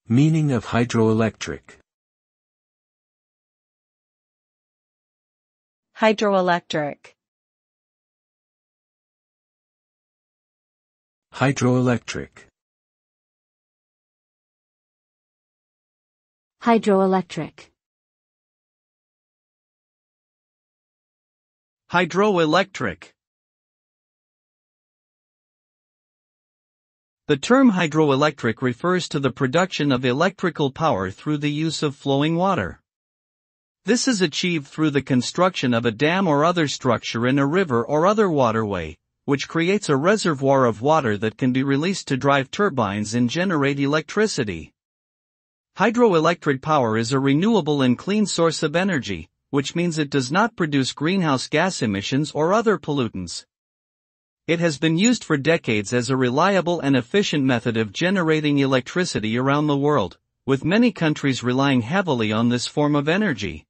Meaning of hydroelectric. Hydroelectric. Hydroelectric. Hydroelectric. Hydroelectric. The term hydroelectric refers to the production of electrical power through the use of flowing water. This is achieved through the construction of a dam or other structure in a river or other waterway, which creates a reservoir of water that can be released to drive turbines and generate electricity. Hydroelectric power is a renewable and clean source of energy, which means it does not produce greenhouse gas emissions or other pollutants. It has been used for decades as a reliable and efficient method of generating electricity around the world, with many countries relying heavily on this form of energy.